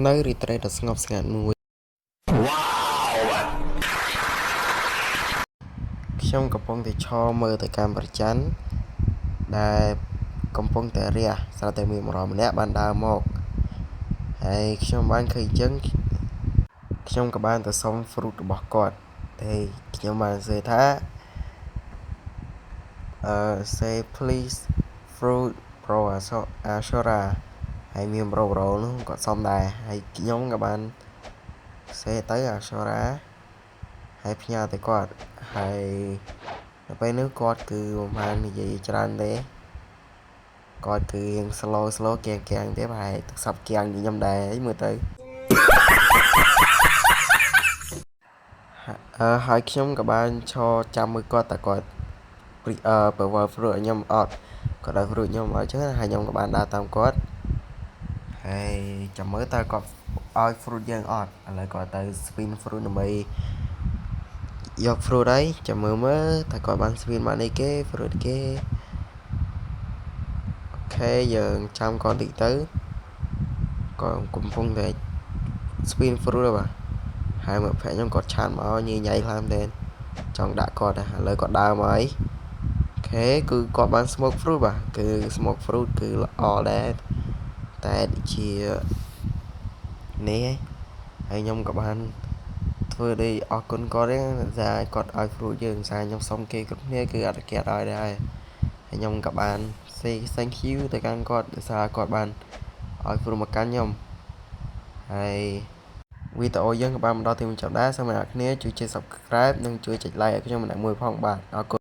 នៅរីត្រេតដ៏ស្ងប់ស្ងាត់មួយខ្ញុំកំពុងតែឈរមើលទៅកាន់ព្រះច័ន្ទដែលកំពុងតែរះស្រាប់តែមានបុរសម្នាក់បានដើរមកហើយខ្ញុំបានឃើញអញ្ចឹងខ្ញុំក៏បានទៅសុំ fruit របស់គាត់តែខ្ញុំបាននិយាយថា say please fruit pro Ashura ហើយមានប្រូនោះគាត់សុំដែរហើយខ្ញុំក៏បាន say ទៅ Ashura ហើយផ្ញើទៅគាត់ហើយនៅពេលនេះគាត់គឺមិនបាននិយាយច្រើនទេគាត់គឺរៀង slow កៀងទេប្រហែលទឹកសាប់កៀងខ្ញុំដែរអីមើលទៅហើយខ្ញុំក៏បានឈរចាំមើលគាត់តែគាត់បើវល់ fruit ឲ្យខ្ញុំអត់គាត់ឲ្យ fruit ខ្ញុំអត់ចឹងហើយខ្ញុំក៏បានដើរតាមគាត់ហើយចាំមើលតើគាត់ឲ្យ fruit យើងអត់ឥឡូវគាត់ទៅ spin fruit ដើម្បីយក fruit ហើយចាំមើលតើគាត់បាន spin បានអីគេ fruit គេអូខេយើងចាំគាត់តិចទៅគាត់កំពុងតែ spin fruit ហើយបាទហើយមកភ័ក្រខ្ញុំគាត់ឆានមកញ៉ៃខ្លាំងមែនចង់ដាក់គាត់ឥឡូវគាត់ដើរមកហើយអូខេគឺគាត់បាន smoke fruit បាទគឺ smoke fruit គឺល្អដែរតែជានេះហើយខ្ញុំក៏បានធ្វើដូចអរគុណគាត់ហ្នឹងថាគាត់ឲ្យ fruit យើងសារខ្ញុំសុំគេគ្រប់គ្នាគឺអត់គេអត់ឲ្យដែរហើយខ្ញុំក៏បាន say thank you ទៅកាន់គាត់សារគាត់បានឲ្យ fruit មកកាន់ខ្ញុំហើយវីដេអូយើងក៏បានមកដល់ទីបញ្ចប់ដែរសូមអ្នកនរគ្នាជួយចុច Subscribe និងជួយចុច Like ឲ្យខ្ញុំម្នាក់មួយផងបាទអរគុណ